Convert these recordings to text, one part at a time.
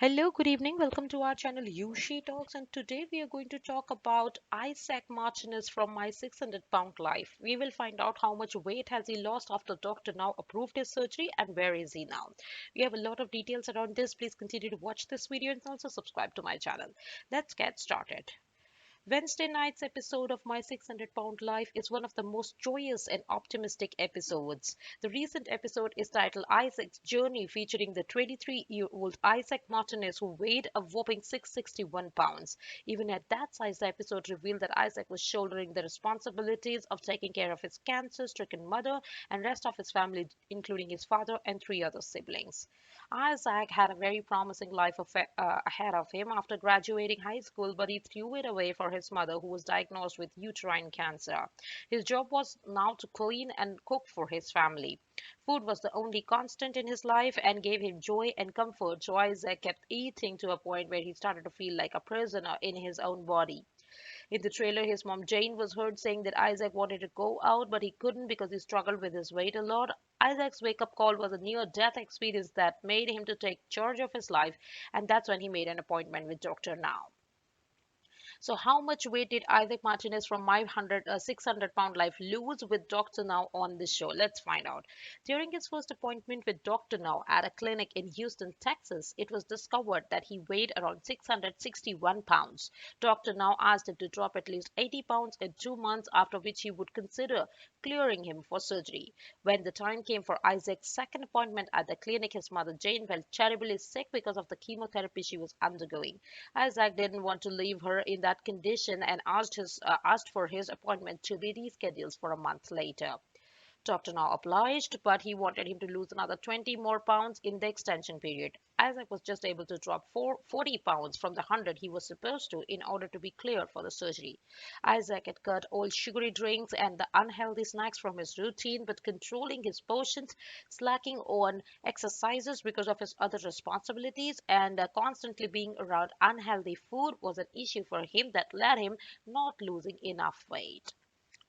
Hello, good evening. Welcome to our channel Yushi Talks, and today we are going to talk about Isaac Martinez from My 600 Pound Life. We will find out how much weight has he lost after doctor now approved his surgery and where is he now. We have a lot of details around this. Please continue to watch this video and also subscribe to my channel. Let's get started. Wednesday night's episode of My 600 Pound Life is one of the most joyous and optimistic episodes. The recent episode is titled Isaac's Journey, featuring the 23-year-old Isaac Martinez, who weighed a whopping 661 pounds. Even at that size, the episode revealed that Isaac was shouldering the responsibilities of taking care of his cancer-stricken mother and rest of his family, including his father and three other siblings. Isaac had a very promising life ahead of him after graduating high school, but he threw it away for his mother, who was diagnosed with uterine cancer. His job was now to clean and cook for his family. Food was the only constant in his life and gave him joy and comfort, so Isaac kept eating to a point where he started to feel like a prisoner in his own body. In the trailer, his mom Jane was heard saying that Isaac wanted to go out, but he couldn't because he struggled with his weight a lot. Isaac's wake-up call was a near-death experience that made him to take charge of his life, and that's when he made an appointment with Dr. Now. So, how much weight did Isaac Martinez from my 600 pound life lose with Dr. Now on this show? Let's find out. During his first appointment with Dr. Now at a clinic in Houston, Texas, it was discovered that he weighed around 661 pounds. Dr. Now asked him to drop at least 80 pounds in 2 months, after which he would consider clearing him for surgery. When the time came for Isaac's second appointment at the clinic, his mother Jane felt terribly sick because of the chemotherapy she was undergoing. Isaac didn't want to leave her in that condition and asked for his appointment to be rescheduled for a month later. Dr. Now obliged, but he wanted him to lose another 20 more pounds in the extension period. Isaac was just able to drop 40 pounds from the 100 he was supposed to in order to be cleared for the surgery. Isaac had cut all sugary drinks and the unhealthy snacks from his routine, but controlling his portions, slacking on exercises because of his other responsibilities, and constantly being around unhealthy food was an issue for him that led him not losing enough weight.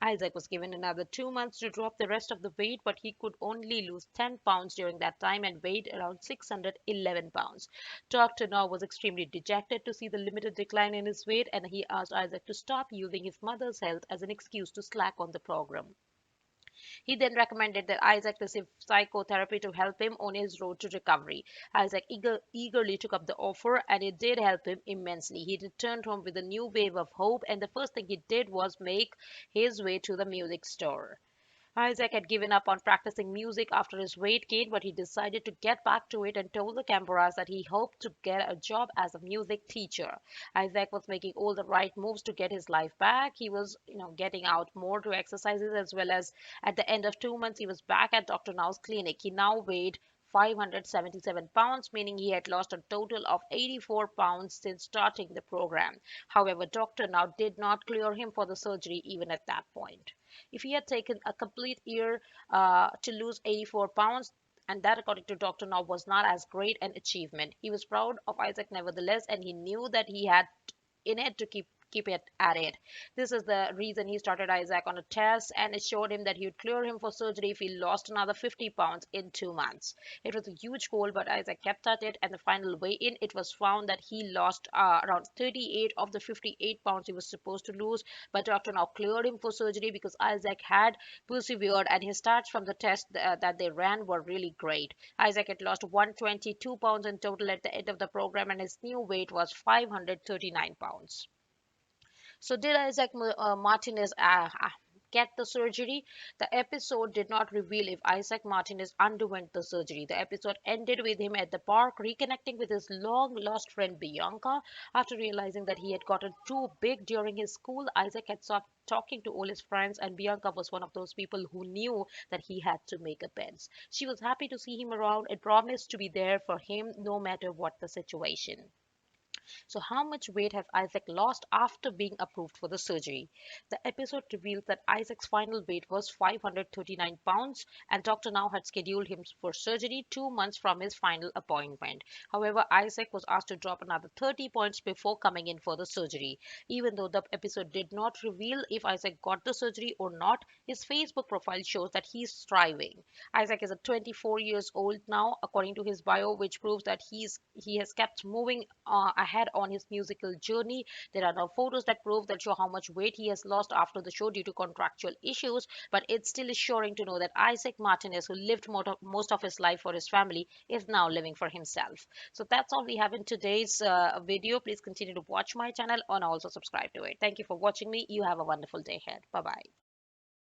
Isaac was given another 2 months to drop the rest of the weight, but he could only lose 10 pounds during that time and weighed around 611 pounds. Dr. Now was extremely dejected to see the limited decline in his weight, and he asked Isaac to stop using his mother's health as an excuse to slack on the program. He then recommended that Isaac receive psychotherapy to help him on his road to recovery. Isaac eagerly took up the offer, and it did help him immensely. He returned home with a new wave of hope, and the first thing he did was make his way to the music store. Isaac had given up on practicing music after his weight gain, but he decided to get back to it and told the cameras that he hoped to get a job as a music teacher. Isaac was making all the right moves to get his life back. He was, getting out more to exercises, as well as at the end of 2 months, he was back at Dr. Now's clinic. He now weighed 577 pounds, meaning he had lost a total of 84 pounds since starting the program. However, Dr. Now did not clear him for the surgery even at that point. If he had taken a complete year to lose 84 pounds, and that, according to Dr. Now, was not as great an achievement. He was proud of Isaac nevertheless, and he knew that he had in it to keep it at it. This is the reason he started Isaac on a test and assured him that he would clear him for surgery if he lost another 50 pounds in 2 months. It was a huge goal, but Isaac kept at it, and the final weigh in, it was found that he lost around 38 of the 58 pounds he was supposed to lose, but doctor now cleared him for surgery because Isaac had persevered, and his stats from the test that they ran were really great. Isaac had lost 122 pounds in total at the end of the program, and his new weight was 539 pounds. So did Isaac Martinez get the surgery? The episode did not reveal if Isaac Martinez underwent the surgery. The episode ended with him at the park reconnecting with his long lost friend Bianca. After realizing that he had gotten too big during his school, Isaac had stopped talking to all his friends, and Bianca was one of those people who knew that he had to make amends. She was happy to see him around and promised to be there for him no matter what the situation. So, how much weight has Isaac lost after being approved for the surgery? The episode reveals that Isaac's final weight was 539 pounds, and doctor now had scheduled him for surgery 2 months from his final appointment. However, Isaac was asked to drop another 30 points before coming in for the surgery. Even though the episode did not reveal if Isaac got the surgery or not, his Facebook profile shows that he's thriving. Isaac is a 24 years old now, according to his bio, which proves that he has kept moving ahead on his musical journey. There are no photos that prove that show how much weight he has lost after the show due to contractual issues, but it still is assuring to know that Isaac Martinez, who lived most of his life for his family, is now living for himself. So that's all we have in today's video. Please continue to watch my channel and also subscribe to it. Thank you for watching me. You have a wonderful day ahead. Bye bye.